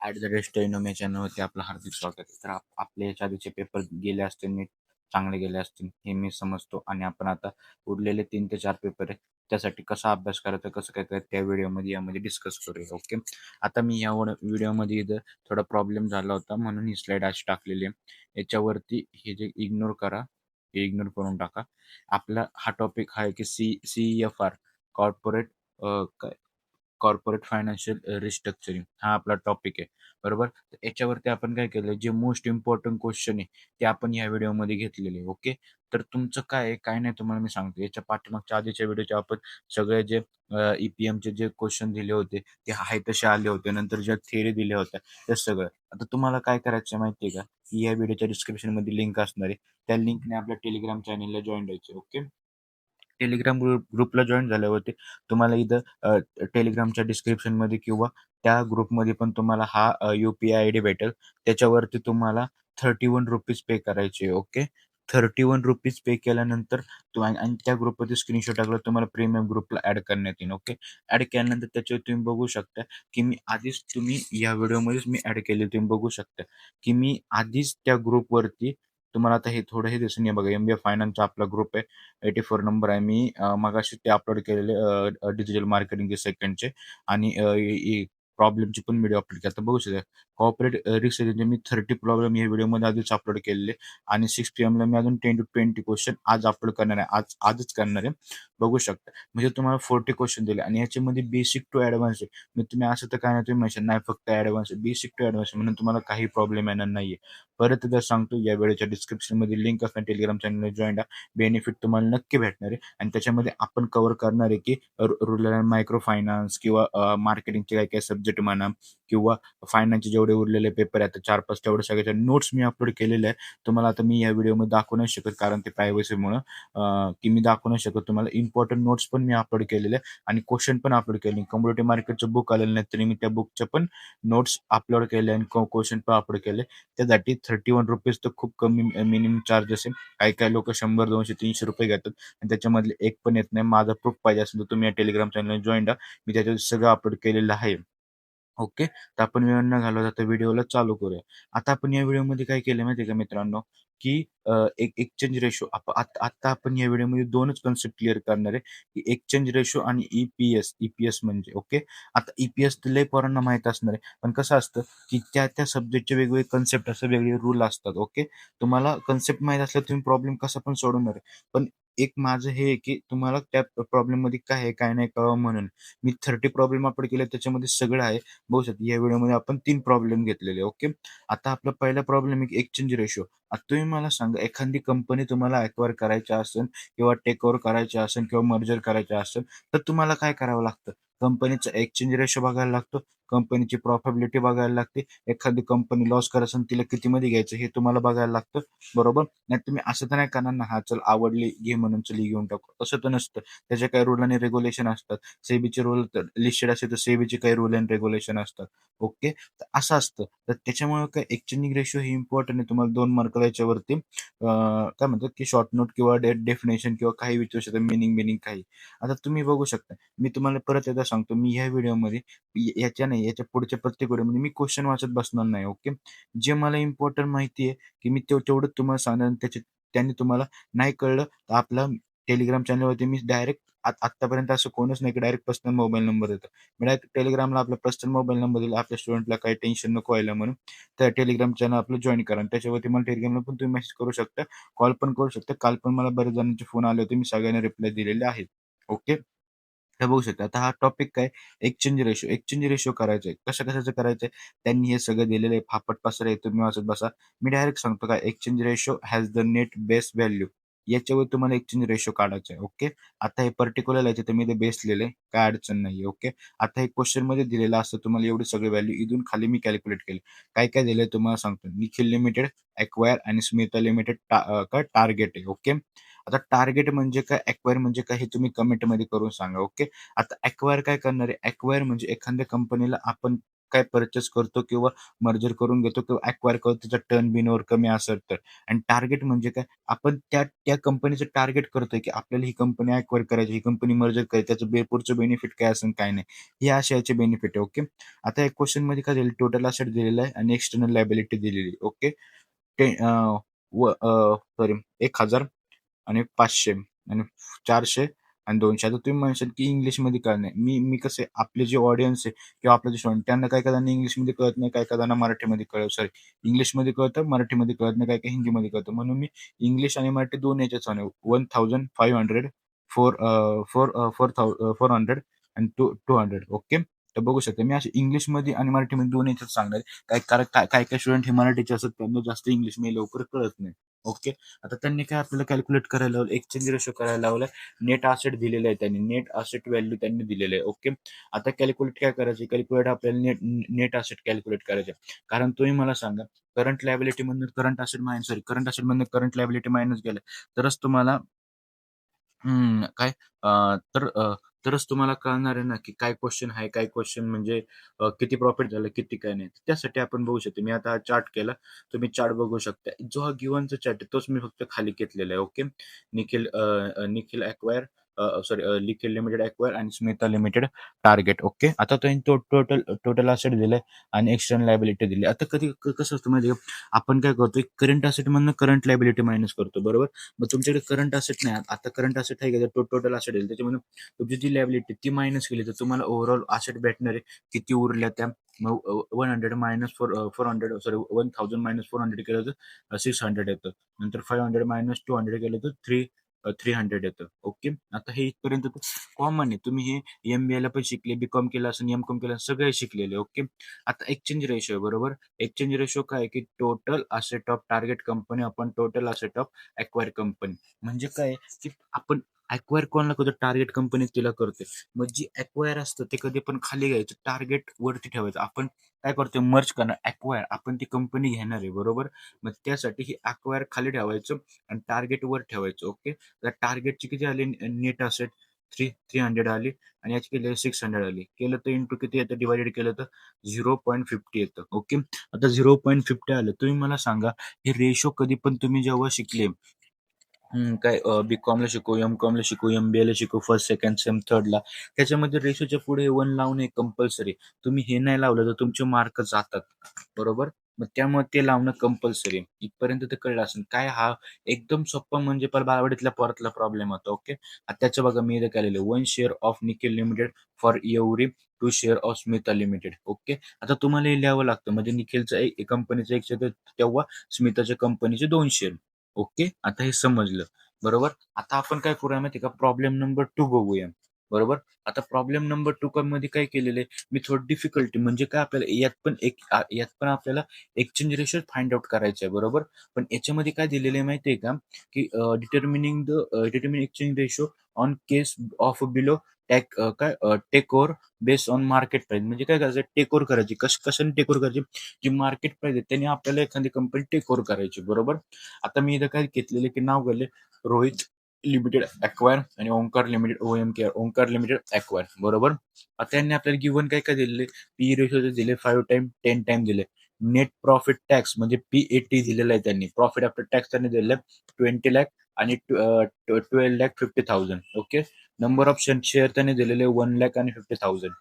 @Steno चॅनलवरती आपलं हार्दिक स्वागत आहे. तर आपले याच्या आधीचे पेपर गेले असतील नीट, चांगले गेले असतील हे मी समजतो आणि आपण आता उरलेले 3 ते 4 पेपर आहे त्यासाठी कसा अभ्यास करायचा, कसं काय करायचं त्या यामध्ये डिस्कस करूया. ओके. आता मी या व्हिडिओमध्ये इथं थोडा प्रॉब्लेम झाला होता म्हणून ही स्लाईड अशी टाकलेली आहे. याच्यावरती हे जे इग्नोर करा, हे इग्नोर करून टाका. आपला हा टॉपिक आहे की CEFR corporate corporate financial restructuring हा आपला टॉपिक आहे. बरोबर. तर याच्यावरती आपण काय केलं, जे मोस्ट इम्पॉर्टंट क्वेश्चन आहे ते आपण या व्हिडिओमध्ये घेतलेले आहे. ओके. तर तुमचं काय आहे काय नाही तुम्हाला मी सांगतो. याच्या पाठीमागच्या आधीच्या व्हिडिओचे आपण सगळे जे EPMचे जे क्वेश्चन दिले होते ते आहे तसे आले होते. नंतर ज्या थिअरी दिल्या होत्या ते सगळं. आता तुम्हाला काय करायचं माहिती आहे का, की या व्हिडिओच्या डिस्क्रिप्शनमध्ये लिंक असणार आहे. त्या लिंकने आपल्या टेलिग्राम चॅनलला जॉईन व्हायचं. ओके. टेलिग्राम ग्रुपला जॉईन झाल्यावरती तुम्हाला इथं टेलिग्रामच्या डिस्क्रिप्शनमध्ये किंवा त्या ग्रुपमध्ये पण तुम्हाला हा UPI आयडी भेटेल. त्याच्यावरती तुम्हाला ₹31 पे करायचे. ओके. ₹31 पे केल्यानंतर आणि त्या ग्रुपवरती स्क्रीनशॉट टाकला तुम्हाला प्रीमियम ग्रुपला ॲड करण्यात येईल. ओके. ॲड केल्यानंतर त्याच्यावर तुम्ही बघू शकता, की मी आधीच तुम्ही या व्हिडिओमध्येच मी ॲड केले. तुम्ही बघू शकता, की मी आधीच त्या ग्रुपवरती तुम्हाला आता हे थोडं हे दिसून बघा, MBA फायनान्सचा आपला ग्रुप आहे. 84 नंबर आहे. मी मगाशी ते अपलोड केलेले डिजिटल मार्केटिंगचे सेकंडचे आणि प्रॉब्लेमची पण व्हिडिओ अपलोड केला. तर बघू शकता कॉर्पोरेट रिसर्चचे मी 30 प्रॉब्लेम या व्हिडिओमध्ये आधीच अपलोड केलेले आणि 6 PM ला मी अजून 10 to 20 क्वेश्चन आज अपलोड करणार आहे. आजच करणार आहे. बघू शकता. म्हणजे तुम्हाला 40 क्वेश्चन दिले आणि याच्यामध्ये बेसिक टू ॲडव्हान्स आहे. मग तुम्ही असं तर काय नाही तुम्ही म्हणशाल नाही फक्त ॲडव्हान्स आहे. बेसिक टू ॲडव्हान्स म्हणून तुम्हाला काही प्रॉब्लेम येणार नाहीये. परत एकदा सांगतो या व्हिडिओच्या डिस्क्रिप्शनमध्ये लिंक असणार टेलिग्राम चॅनलला जॉइन बेनिफिट तुम्हाला नक्की भेटणार आहे आणि त्याच्यामध्ये आपण कव्हर करणार आहे की रुरल अँड मायक्रो फायनान्स किंवा मार्केटिंगचे काही काही सब्जेक्ट म्हणा किंवा फायनान्सचे जेवढे उरलेले पेपर आहेत 4-5 तेवढे सगळ्याच्या नोट्स मी अपलोड केलेले आहे. तुम्हाला आता मी या व्हिडिओमध्ये दाखवू नाही शकत कारण ते प्रायव्हसीमुळं की मी दाखवू नाही शकत तुम्हाला. इम्पॉर्टंट नोट्स पण मी अपलोड केलेले आहे आणि क्वेश्चन पण अपलोड केले. कम्युनिटी मार्केटचं बुक आलेलं नाही तरी मी त्या बुकच्या पण नोट्स अपलोड केले आणि क्वेश्चन पण अपलोड केले. त्यासाठी ₹31 तर खूप कमी मिनिमम चार्जेस आहे. काही-काही लोकं 100, 200, ₹300 घेतात आणि त्याच्यामधले एक पण येत नाही. माझा प्रूफ पाहिजे असेल तर तुम्ही या टेलिग्राम चॅनलला जॉइन व्हा. मी त्याच्यावर सगळं अपलोड केलेलं आहे. ओके. तर आपण वेळ न घालवता आता व्हिडिओला चालू करूया. आता आपण या व्हिडिओमध्ये काय केलं माहिती आहे का मित्रांनो, की एक एक्सचेंज रेशो आता आपण या व्हिडिओमध्ये 2च कन्सेप्ट क्लिअर करणार आहे, की एक्सचेंज रेशो आणि EPS म्हणजे ओके. आता EPS तर लय पोरांना माहीत असणार आहे. पण कसं असतं, की त्या सब्जेक्टचे वेगवेगळे कन्सेप्ट असतात, वेगवेगळे रूल असतात. ओके. तुम्हाला कन्सेप्ट माहीत असल्यावर तुम्ही प्रॉब्लेम कसा पण सोडवणार आहे. पण एक माझं हे आहे, की तुम्हाला त्या प्रॉब्लेममध्ये काय आहे, काय नाही कळावं म्हणून. मी 30 प्रॉब्लेम अपलोड केले त्याच्यामध्ये सगळं आहे. बघू शकता या व्हिडिओमध्ये आपण 3 प्रॉब्लेम घेतलेले. ओके. आता आपला पहिला प्रॉब्लेम आहे एक्सचेंज रेशो. आता तुम्ही मला सांगा एखादी कंपनी तुम्हाला अॅक्वायर करायची असेल किंवा टेक ओव्हर करायची असेल किंवा मर्जर करायची असेल, तर तुम्हाला काय करावं लागतं? कंपनीचा एक्सचेंज रेशो बघायला लागतो. कंपनीची प्रॉफिटेबिलिटी बघायला लागते. एखादी कंपनी लॉस करत असेल तिला कितीमध्ये घ्यायचं हे तुम्हाला बघायला लागतं. बरोबर? नाही तुम्ही असं तर नाही करणार ना, "हां, चल आवडली घे म्हणून चल ही घेऊन टाकू." तसं तर नसतं. त्याचे काही रूल आणि रेग्युलेशन असतात. सेबीचे रूल लिस्टेड असेल तर सेबीचे काही रूल अँड रेग्युलेशन असतात. ओके. तर असं असतं. तर त्याच्यामुळे काय एक्सचेंजिंग रेशो हे इम्पॉर्टंट आहे. तुम्हाला 2 मार्क याच्यावरती काय म्हणतात की शॉर्ट नोट किंवा डेफिनेशन किंवा काही विचारू शकता मीनिंग काही. आता तुम्ही बघू शकता. मी तुम्हाला परत एकदा सांगतो. मी ह्या व्हिडिओमध्ये याच्या नाही याच्या पुढच्या प्रत्येक व्हिडिओमध्ये मी क्वेश्चन वाचत बसणार नाही. ओके. जे मला इम्पॉर्टंट माहिती आहे की मी तेवढंच तुम्हाला सांगणार आणि त्याने तुम्हाला नाही कळलं तर आपला टेलिग्राम चॅनलवरती मी डायरेक्ट आत्तापर्यंत असं कोणच नाही की डायरेक्ट पर्सनल मोबाईल नंबर देतं. मी डायरेक्ट टेलिग्रामला आपला पर्सनल मोबाईल नंबर दिला. आपल्या स्टुडंटला काही टेन्शन नको व्हायला म्हणून. तर टेलिग्राम चॅनल आपलं जॉइन करा आणि त्याच्यावरती मला टेलिग्रामला पण तुम्ही मेसेज करू शकता, कॉल पण करू शकता. काल पण मला बऱ्याच जणांचे फोन आले होते. मी सगळ्यांना रिप्लाय दिलेले आहेत. ओके. हे बघू शकता. आता हा टॉपिक काय एक्सचेंज रेशो. एक्सचेंज रेशो करायचा आहे. कशा-कशाचं करायचं आहे? त्यांनी हे सगळं दिलेलं आहे. फापट पसारा आहे. तुम्ही वाचत बसा. मी डायरेक्ट सांगतो काय exchange ratio has the net base value. याच्यावर तुम्हाला एक्सचेंज रेशो काढायचा आहे. ओके. आता हे पर्टिक्युलर आहे तिथे मी ते बेस लिहिलंय. काय अडचण नाहीये. ओके. आता हे क्वेश्चनमध्ये दिलेलं असतं तुम्हाला एवढी सगळी व्हॅल्यू इथून खाली मी कॅल्क्युलेट केली. काय-काय दिलंय तुम्हाला सांगतो. निखिल लिमिटेड, एक्वायर आणि स्मिता लिमिटेड काय टार्गेट आहे. ओके. आता टार्गेट म्हणजे काय, एक्वायर म्हणजे काय हे तुम्ही कमेंटमध्ये करून सांगा. ओके. आता एक्वायर काय करणार आहे? एक्वायर म्हणजे एखाद्या कंपनीला आपण काय पर्चेस करतो किंवा मर्जर करून घेतो किंवा ॲक्वायर करतो त्याचा टर्न बिनवर कमी असेल तर. आणि टार्गेट म्हणजे काय? आपण त्या त्या कंपनीचं टार्गेट करतोय, की आपल्याला ही कंपनी ॲक्वायर करायची, ही कंपनी मर्जर करायची, त्याचं पुढचं बेनिफिट काय असेल काय नाही. हे असे याचे बेनिफिट आहे. ओके. आता एक क्वेश्चनमध्ये काय दिलं टोटल असेट दिलेलं आहे आणि एक्सटर्नल लायबिलिटी दिलेली आहे. ओके. ते सॉरी 1000 आणि 500 आणि 400 आणि 200. आता तुम्ही म्हणशाल की इंग्लिशमध्ये का नाही? मी मी कसं आहे, आपले जे ऑडियन्स आहे किंवा आपले जे स्टुडंट त्यांना काही काहींना इंग्लिशमध्ये कळत नाही, काही काहींना मराठीमध्ये सॉरी इंग्लिशमध्ये कळतं, मराठीमध्ये कळत नाही, काही काही हिंदीमध्ये कळतं. म्हणून मी इंग्लिश आणि मराठी दोन याच्यात आहे. 1500 400 आणि 200 ओके. तर बघू शकता मी असे इंग्लिशमध्ये आणि मराठीमध्ये दोन याच्यात सांगणार आहे. कारण काही स्टुडंट हे मराठीचे असतात त्यांना जास्त इंग्लिश लवकर कळत नाही. ओके. आता त्यांनी काय आपल्याला कॅल्क्युलेट करायला लावलं, एक्सचेंज रेशो करायला लावला. नेट असेट दिलेलं आहे त्यांनी, नेट असेट व्हॅल्यू त्यांनी दिलेलं आहे. ओके. आता कॅल्क्युलेट काय करायचं? कॅल्क्युलेट आपल्याला नेट नेट असेट कॅल्क्युलेट करायचं. कारण तुम्ही मला सांगा, करंट लायबिलिटीमधून current asset minus sorry current असेटमधून करंट लायबिलिटी मायनस केलं तरच तुम्हाला काय तर तरच तुम्हाला कळणार आहे ना, की काय क्वेश्चन आहे, काय क्वेश्चन म्हणजे किती प्रॉफिट झालं, किती काय नाही. त्यासाठी आपण बघू शकतो. मी आता हा चार्ट केला. तुम्ही चार्ट बघू शकता. जो हा गिव्हनचा चार्ट आहे, तोच मी फक्त खाली घेतलेला आहे. Okay. Nikhil acquire sorry Nikhil limited acquire आणि स्मिता लिमिटेड टार्गेट. ओके. आता त्यांनी टोटल टोटल असेट दिलंय आणि एक्सटर्नल लायबिलिटी दिली. आता कधी कसं असतं माहिती आहे का? आपण काय करतो, करंट असेटमधनं करंट लायबिलिटी मायनस करतो, बरोबर? मग तुमच्याकडे करंट असेट नाही. आता करंट असेट आहे का टोटल असेट येईल. त्याच्यामध्ये तुमची जी लायबिलिटी ती मायनस केली तर तुम्हाला ओव्हरऑल असेट भेटणार आहे. किती उरल्या त्या? मग 100 मायनस 400 सॉरी 1000 मायनस 400 केलं तर 600 येतं. नंतर 500 मायनस 200 केलं तर 300 येतं. ओके. आता हे इथपर्यंत कॉमन आहे. तुम्ही हे एम-बी-एला पण शिकले, बी-कॉम केलं असेल, एम-कॉम केलं असेल, सगळे शिकलेले. ओके. आता एक्सचेंज रेशो आहे, बरोबर? एक्सचेंज रेशो काय आहे, की total asset of target company upon total asset of acquire company. म्हणजे काय की आपण अॅक्वायर कोणाला करतो? टार्गेट कंपनी तिला करते. मग जी अॅक्वायर असतं ते कधी पण खाली घ्यायचं, टार्गेट वरती ठेवायचं. आपण काय करतोय? मर्ज करणार. अॅक्वायर आपण ती कंपनी घेणार आहे, बरोबर? मग त्यासाठी ही अॅक्वायर खाली ठेवायचं आणि टार्गेट वर ठेवायचं. ओके. तर टार्गेटची किती आली नेट असेट 300 आली आणि याची केली 600 आली. केलं तर इंटू किती येतं? डिवाइडेड केलं तर 0.50 येतं. ओके. आता 0.50 आलं. तुम्ही मला सांगा, हे रेशो कधी पण तुम्ही जेव्हा शिकले काय बी-कॉमला शिकू, एम-कॉमला शिकू, एम-बी-एला शिकू, फर्स्ट, सेकंड सेम, थर्डला त्याच्यामध्ये रेशोच्या पुढे 1 लावणे कंपल्सरी. तुम्ही हे नाही लावलं तर तुमचे मार्क जातात. बरोबर? मग त्यामुळे ते लावणं कंपल्सरी आहे. इथपर्यंत ते कळलं असेल. काय हा एकदम सोप्पा म्हणजे बालवाडीतल्या पोरातला प्रॉब्लेम होता. ओके. आता त्याचं बघा मी इथं केलेलं 1 share of Nikhil limited for every 2 share of Smita limited. Okay. आता तुम्हाला हे लिहावं लागतं म्हणजे निखिलचं कंपनीचं 1 शेअर तेव्हा स्मिताच्या कंपनीचे 2 शेअर. ओके. आता हे समजलं. बरोबर. आता आपण काय करूया माहिती आहे का? प्रॉब्लेम नंबर 2 बघूया. बरोबर. आता प्रॉब्लेम नंबर 2 मध्ये काय केलेलं आहे, मी थोडं डिफिकल्टी म्हणजे काय आपल्याला यात पण आपल्याला एक्सचेंज रेशो फाइंड आउट करायचा आहे. बरोबर. पण याच्यामध्ये काय दिलेलं आहे माहिती आहे का? की determining exchange ratio on case of below take over based on market price. म्हणजे काय करायचं? टेक ओव्हर करायची. कशाने टेक ओव्हर करायची? जी मार्केट प्राइस आहे त्याने आपल्याला एखादी कंपनी टेक ओव्हर करायची. बरोबर. आता मी इथं काय घेतलेले की नाव घेतले रोहित लिमिटेड अॅक्वायर आणि Omkar limited Omkar limited acquire. बरोबर. आता त्यांनी आपल्याला गिव्हन काय काय दिलेले? पी रेशो दिले 5 टाइम 10 टाइम दिले. नेट प्रॉफिट टॅक्स म्हणजे पी-ए-टी दिलेला आहे त्यांनी. प्रॉफिट आफ्टर टॅक्स त्यांनी दिलेलं आहे 20 लाख आणि 12,50,000. ओके. नंबर ऑफ शेअर त्यांनी दिलेले 1 लाख आणि 50,000.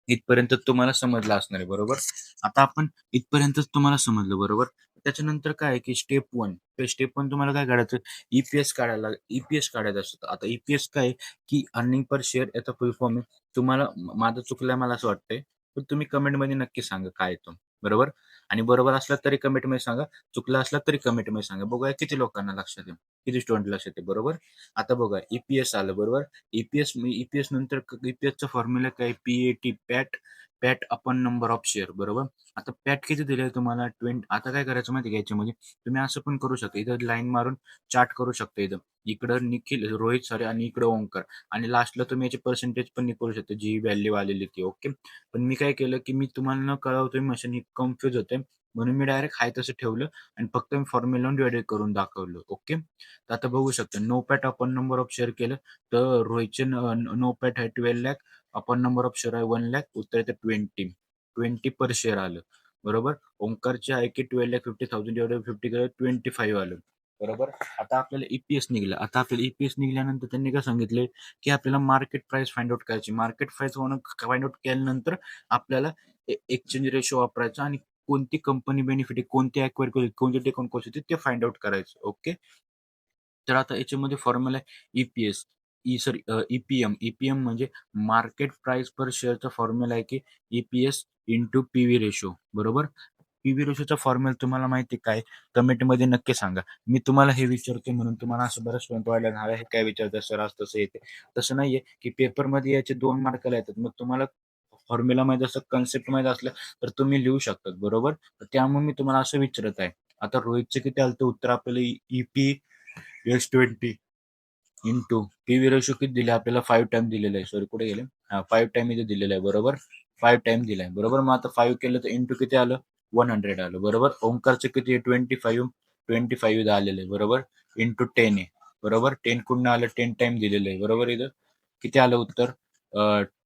इथपर्यंत तुम्हाला समजलं असणार आहे, बरोबर. आता आपण इथपर्यंतच तुम्हाला समजलं, बरोबर. त्याच्यानंतर काय आहे की स्टेप वन तुम्हाला काय काढायचं? ईपीएस काढायचं असतं. आता ईपीएस काय आहे, की अर्निंग पर शेअर याचा फुल फॉर्म आहे. तुम्हाला माझं चुकलंय मला असं वाटतंय, पण तुम्ही कमेंटमध्ये नक्की सांगा काय येतो, बरोबर. आणि बरोबर असला तरी कमेंटमध्ये सांगा, चुकला असला तरी कमेंटमध्ये सांगा. बघूया किती लोकांना लक्षात येईल, किती स्टुडंट लक्षात येईल, बरोबर. आता बघा ईपीएस आलं, बरोबर. ईपीएस नंतर ईपीएसचा फॉर्म्युला काय? PAT PAT PAT upon number of share, बरोबर. आता पॅट किती दिले तुम्हाला? 20. आता काय करायचं माहिती घ्यायचं म्हणजे तुम्ही असं पण करू शकता. इथं लाईन मारून चार्ट करू शकता. इकडं निखिल रोहित सॉरी आणि इकडं ओंकार आणि लास्टला तुम्ही याची पर्सेंटेज पण करू शकता जी व्हॅल्यू आलेली ती. ओके. पण मी काय केलं की मी तुम्हाला न कळवतोय मशीन कन्फ्यूज होते म्हणून मी डायरेक्ट हाय तसं ठेवलं आणि फक्त मी फॉर्म्युला डिवाइड करून दाखवलं. ओके. तर आता बघू शकता no PAT upon number of share केलं तर रोहितचे नो पॅट आहे 12 lakh upon number of share आहे 1 लाख उत्तर येतं 20. 20 पर शेअर आलं. बरोबर. ओंकारचे आहे की 12,50,000 डिवाइडेड 50 केलं 25 आलं. बरोबर. आता आपल्याला ईपीएस निघालं. आता आपल्याला ईपीएस निघाल्यानंतर त्यांनी काय सांगितले, की आपल्याला मार्केट प्राइस फाइंड आउट करायची. मार्केट प्राइस फाइंड आउट केल्यानंतर आपल्याला एक्सचेंज रेशो वापरायचा आणि कोणती कंपनी बेनिफिट आहे, कोणती अॅक्वायर केली, कोणती टेकन कॉस्ट होती ते फाइंड आउट करायचं. ओके. तर आता याच्यामध्ये फॉर्म्युला आहे ईपीएस. ईपीएम. ईपीएम म्हणजे मार्केट प्राइस पर शेअरचा फॉर्म्युला आहे की ईपीएस इंटू पीव्ही रेशो. बरोबर. पीव्ही रेशोचा फॉर्म्युला तुम्हाला माहिती काय? कमेंटमध्ये नक्की सांगा. मी तुम्हाला हे विचारतोय म्हणून तुम्हाला असं बऱ्याच स्टुडंट व्हायला हे काय विचारतात सर आज तसं येते. तसं नाहीये की पेपरमध्ये याचे 2 मार्काला येतात. मग तुम्हाला फॉर्म्युला माहीत असलं, कन्सेप्ट माहीत असलं तर तुम्ही लिहू शकतात. बरोबर. तर त्यामुळे मी तुम्हाला असं विचारत आहे. आता रोहितचं किती आलं होतं उत्तर आपल्याला EPS20 इंटू पीव्ही रेशो किती दिले आपल्याला 5 टाइम दिलेलं आहे. सॉरी कुठे गेले? 5 टाइम इथे दिलेलं आहे. बरोबर. 5 टाइम दिलाय. बरोबर. मग आता 5 केलं तर इंटू किती आलं? 100 आलं. बरोबर. ओंकारचं किती आहे? 25 इथं आलेलं आहे. बरोबर. इंटू 10 आहे. बरोबर. 10 कुठनं आलं? 10 टाइम दिलेलं आहे. बरोबर. इथं किती आलं उत्तर?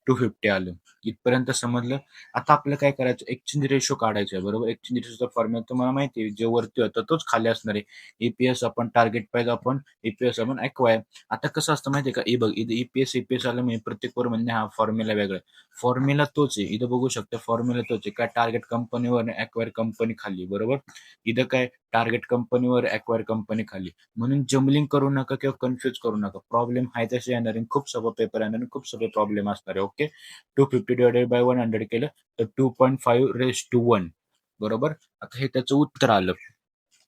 250 आलं. इथपर्यंत समजलं. आता आपल्याला काय करायचं? एक्सचेंज रेशो काढायचा आहे. बरोबर. एक्सचेंज रेशोचा फॉर्म्युला तुम्हाला माहिती आहे. जे वरती होतं तोच खाली असणार आहे. ईपीएस आपण टार्गेट प्राइस आपण ईपीएस आपण अॅक्वायर. आता कसं असतं माहिती आहे का? हे बघ इथं ईपीएस आलं म्हणजे प्रत्येक वर म्हणजे हा फॉर्म्युला वेगळा आहे. फॉर्म्युला तोच आहे. इथं बघू शकता फॉर्म्युला तोच आहे. काय टार्गेट कंपनीवर आणि अॅक्वायर कंपनी खाली. बरोबर. इथं काय टार्गेट कंपनीवर अॅक्वायर कंपनी खाली. म्हणून जम्बलिंग करू नका किंवा कन्फ्युज करू नका. प्रॉब्लेम आहे तसे येणार आहे. खूप सोपा पेपर येणार आहे. खूप सोपे प्रॉब्लेम असणार आहे. ओके. 250 डिवाइडेड बाय 100 केलं तर 2.5 रेस टू 1. बरोबर. आता हे त्याचं उत्तर आलं.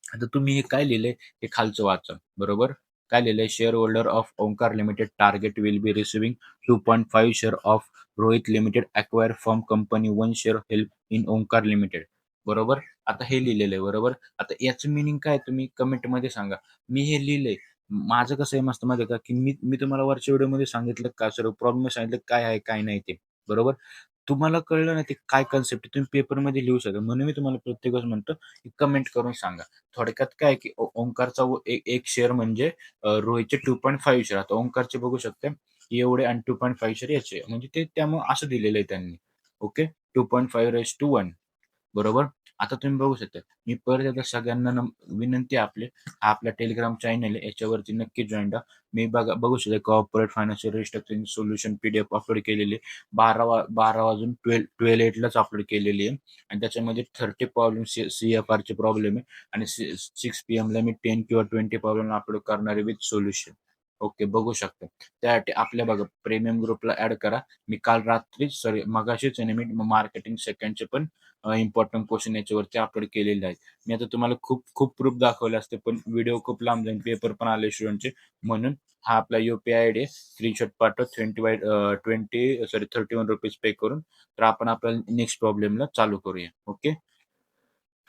आता तुम्ही हे काय लिहिलंय हे खालचं वाचा. बरोबर. काय लिहिलंय? Share holder of Omkar limited target will be receiving 2.5 share of Rohit limited acquire from company 1 share help in Omkar limited. बरोबर. आता हे लिहिलेलं आहे. बरोबर. आता याचं मिनिंग काय तुम्ही कमेंटमध्ये सांगा. मी हे लिहिलंय. माझं कसं आहे मस्त माहिती आहे का, की मी मी तुम्हाला वरच्या व्हिडिओमध्ये सांगितलं का सर्व प्रॉब्लेम सांगितलं काय आहे काय नाही ते. बरोबर. तुम्हाला कळलं ना ते काय कन्सेप्ट आहे तुम्ही पेपरमध्ये लिहू शकता. म्हणून मी तुम्हाला प्रत्येक वेळेस म्हणतो की कमेंट करून सांगा. थोडक्यात काय की ओंकारचा एक शेअर म्हणजे रोहितचे 2.5 शेअर. आता ओंकारचे बघू शकता एवढे आणि 2.5 शेअर याचे म्हणजे ते त्यामुळे असं दिलेलं आहे त्यांनी. ओके. 2.5 रेस टू 1. बरोबर. आता तुम्ही बघू शकता. मी परत एकदा सगळ्यांना विनंती आहे हा आपला टेलिग्राम चॅनल आहे. याच्यावरती नक्की जॉईन व्हा. मी बघू शकता corporate financial restructuring solution PDF upload केलेली आहे. 12 वाजून 12:08लाच अपलोड केलेली आहे आणि त्याच्यामध्ये 30 प्रॉब्लेम सीएफआरचे प्रॉब्लेम आहे आणि 6 पीएमला मी 10 किंवा 20 प्रॉब्लेम अपलोड करणार आहे विथ सोल्युशन. ओके. बघू शकता. त्यासाठी आपल्या बघा प्रीमियम ग्रुपला ऍड करा. मी काल रात्री मगाशीच आहे मी मार्केटिंग सेकंडचे पण इम्पॉर्टंट क्वेश्चन याच्यावरती अपलोड केलेले आहेत. मी आता तुम्हाला खूप खूप प्रूफ दाखवले असते पण व्हिडिओ खूप लांब जाईल. पेपर पण आले स्टुडंटचे. म्हणून हा आपला युपीआय आयडी आहे. स्क्रीनशॉट पाठवा 31 रुपीज पे करून. तर आपण आपल्या नेक्स्ट प्रॉब्लेमला चालू करूया. ओके.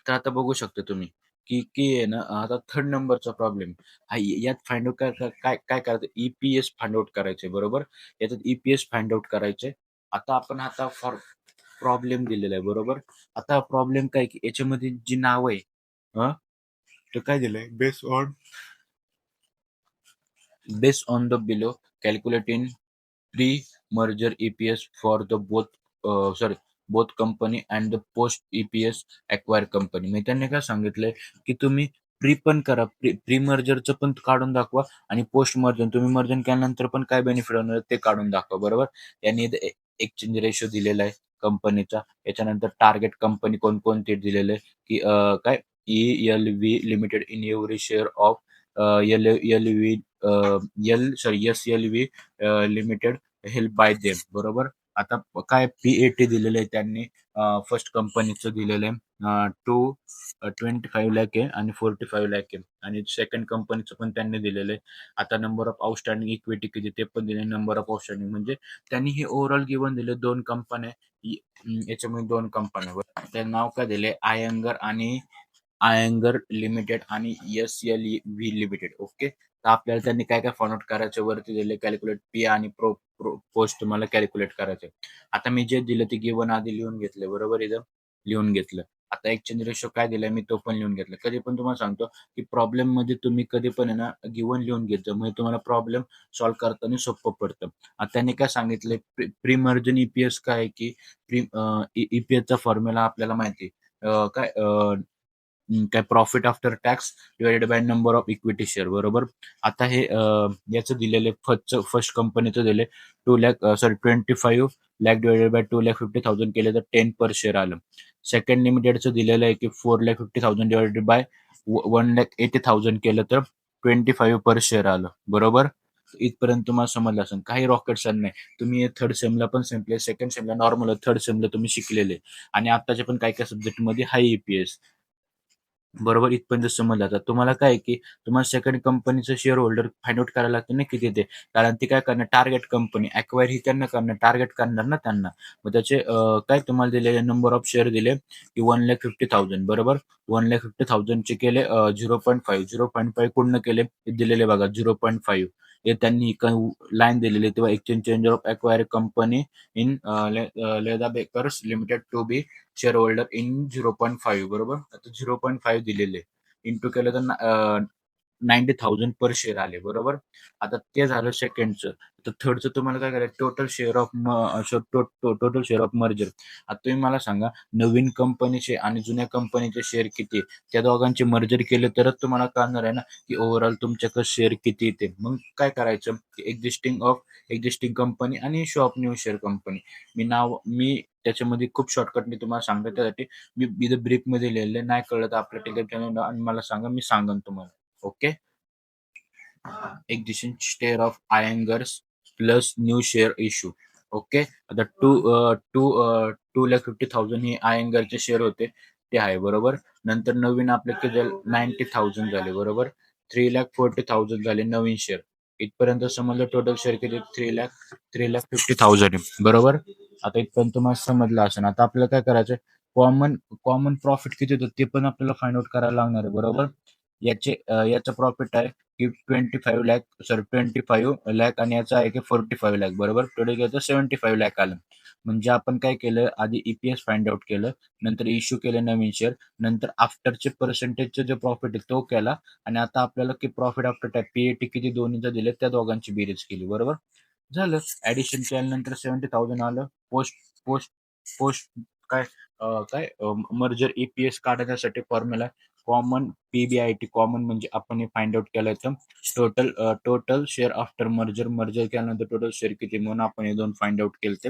तर आता बघू शकता तुम्ही की आहे ना आता थर्ड नंबरचा प्रॉब्लेम हा यात फाइंड आउट काय काय काय करायचं ईपीएस फाइंड आउट करायचे. बरोबर. याच्यात ईपीएस फाइंड आउट करायचे. आता आपण आता फॉर प्रॉब्लेम दिलेला आहे. बरोबर. आता प्रॉब्लेम काय की याच्यामध्ये जी नाव आहे तर काय दिलंय base on the below calculate in pre-merger EPS for the both company and the post EPS acquire company. मी त्यांनी काय सांगितलंय की तुम्ही प्री पण करा. प्री मर्जरचं पण काढून दाखवा आणि पोस्ट मर्जर तुम्ही मर्जर केल्यानंतर पण काय बेनिफिट होणार ते काढून दाखवा. बरोबर. यांनी एक्सचेंज रेशो दिलेला आहे कंपनीचा. याच्यानंतर टार्गेट कंपनी कोणकोणते दिलेलं आहे की काय ELV limited in every share of LLV SLV limited help by them. बरोबर. आता काय PAT दिलेलं आहे त्यांनी. फर्स्ट कंपनीचं दिलेलं आहे 25 लाख आहे आणि 45 लाख आहे आणि सेकंड कंपनीचं पण त्यांनी दिलेलं आहे. आता नंबर ऑफ आउटस्टँडिंग इक्विटी किती ते पण दिले. नंबर ऑफ आउटस्टँडिंग म्हणजे त्यांनी हे ओव्हरऑल गिवन दिले. 2 कंपन्या याच्यामध्ये 2 कंपन्या ते नाव काय दिले आयंगर लिमिटेड आणि SLV लिमिटेड. ओके. तर आपल्याला त्यांनी काय काय फाइंड आउट करायचं वरती दिले कॅल्क्युलेट पी आणि पोस्ट तुम्हाला कॅल्क्युलेट करायचे. आता मी जे दिलं ते गिवन आधी लिहून घेतलं. बरोबर. इथं लिहून घेतलं. आता एक्सचेंज रेशो काय दिलाय मी तो पण लिहून घेतला. कधी पण तुम्हाला सांगतो, की प्रॉब्लेममध्ये तुम्ही कधी पण आहे ना गिव्हन लिहून घेत जा. म्हणजे तुम्हाला प्रॉब्लेम सॉल्व्ह करताना सोपं पडतं. आता त्यांनी काय सांगितलंय प्री मर्जन ईपीएस काय आहे, की ईपीएसचा फॉर्म्युला आपल्याला माहिती आहे. काय profit after tax divided by number of equity share बरोबर. आता हे याचं दिलेलं फर्स्ट कंपनीचं दिले 25 लाख डिवाइडेड बाय 2,50,000 केले तर 10 पर शेअर आलं. सेकंड लिमिटेडचं दिलेलं आहे की 4,50,000 डिवाइडेड बाय 1,80,000 केलं तर 25 पर शेअर आलं बरोबर. इथपर्यंत तुम्हाला समजलं असेल. काही रॉकेट सायन्स नाही. तुम्ही थर्ड सेमला पण संपले, second Semla normal, third Semla तुम्ही शिकलेले आणि आताच्या पण काही काही सब्जेक्टमध्ये हाय ईपीएस बरोबर. इथपर्यंत समजलं. आता तुम्हाला काय आहे, की तुम्हाला सेकंड कंपनीचं शेअर होल्डर फाइंड आउट करायला लागतं ना किती ते. कारण ती काय करणार टार्गेट कंपनी अक्वायर ही त्यांना करणार, टार्गेट करणार ना त्यांना. मग त्याचे काय तुम्हाला दिलेले नंबर ऑफ शेअर दिले, की 1,50,000 बरोबर. 1,50,000 चे केले 0.5 0.5 कुठनं केले ते दिलेले बघा 0.5 हे त्यांनी लाईन दिलेली तेव्हा exchange changer of acquire company in Leda bakers limited to be share holder in 0.5 बरोबर. आता 0.5 दिलेले इंटू केलं तर 90,000 पर शेअर आले बरोबर. आता ते झालं सेकंडचं. तर थर्डचं तुम्हाला काय करायचं total share of total share of merger. आता तुम्ही मला सांगा नवीन कंपनीचे आणि जुन्या कंपनीचे शेअर किती आहे? त्या दोघांचे मर्जर केले तरच तुम्हाला कळणार आहे ना, की ओव्हरऑल तुमच्याकडे शेअर किती येते. मग काय करायचं एक्झिस्टिंग कंपनी आणि issue of new share company. मी त्याच्यामध्ये खूप शॉर्टकटने तुम्हाला सांगतो त्यासाठी मी इथं ब्रीफमध्ये लिहिलेलं नाही कळलं तर आपल्या टेलिग्राम चॅनल आणि मला सांगा मी सांगेन तुम्हाला. Okay. Existing share of Iyengars plus new share issue. Okay. आता 2,50,000 हे आयंगरचे शेअर होते ते आहे बरोबर. नंतर नवीन आपले किती झाले 90,000 झाले बरोबर. 3,40,000 झाले नवीन शेअर. इथपर्यंत समजलं टोटल शेअर किती 3,50,000 बरोबर. आता इथपर्यंत तुम्हाला समजलं असेल. आता आपल्याला काय करायचं कॉमन कॉमन प्रॉफिट किती होतं ते पण आपल्याला फाइंड आउट करायला लागणार आहे बरोबर. याचं प्रॉफिट आहे की 25 लाख आणि याचा आहे की 45 लाख बरोबर. टोटल केलं तर 75 लाख आलं. म्हणजे आपण काय केलं आधी ईपीएस फाइंड आउट केलं, नंतर इश्यू केले नवीन शेअर, नंतर आफ्टरचे पर्सेंटेजचे जे प्रॉफिट आहे तो केला आणि आता आपल्याला की प्रॉफिट आफ्टर टॅक्स पीएटी किती दोन्हीचं दिले त्या दोघांची बेरीज केली बरोबर. झालं. ऍडिशन केल्यानंतर 70,000 आलं. पोस्ट पोस्ट पोस्ट काय मर्जर ईपीएस काढण्यासाठी फॉर्म्युला कॉमन पीबीआयटी कॉमन म्हणजे आपण हे फाइंड आउट केलं तर टोटल शेअर आफ्टर मर्जर केल्यानंतर टोटल शेअर किती म्हणून आपण हे दोन फाइंड आउट केले ते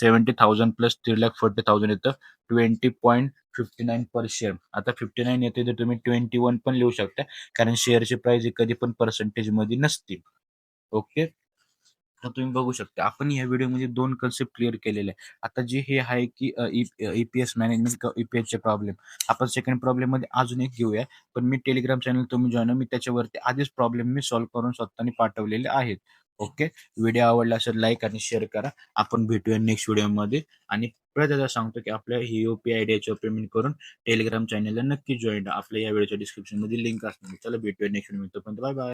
70,000 प्लस 3,40,000 येतं 20.59 पर शेअर. आता 59 येते तर तुम्ही 21 पण लिहू शकता कारण शेअरची प्राइस कधी पण पर्सेंटेज मध्ये नसते. ओके. तर तुम्ही बघू शकता आपण या व्हिडिओमध्ये दोन कन्सेप्ट क्लिअर केलेले आहे. आता जे हे आहे की ईपीएस मॅनेजमेंट ईपीएसचे प्रॉब्लेम आपण सेकंड प्रॉब्लेम मध्ये अजून एक घेऊया. पण मी टेलिग्राम चॅनल तुम्ही जॉईन मी त्याच्यावरती आधीच प्रॉब्लेम मी सॉल्व्ह करून स्वतःने पाठवलेले आहेत. ओके. व्हिडिओ आवडला असेल लाईक आणि शेअर करा. आपण भेटूया नेक्स्ट व्हिडिओमध्ये आणि परत एकदा सांगतो की आपल्या ही यूपीआय आयडियाचं पेमेंट करून टेलिग्राम चॅनलला नक्की जॉईन आपल्या या व्हिडिओच्या डिस्क्रिप्शन मध्ये लिंक असणार. चला भेटूया नेक्स्ट व्हिडिओ. पण बाय बाय.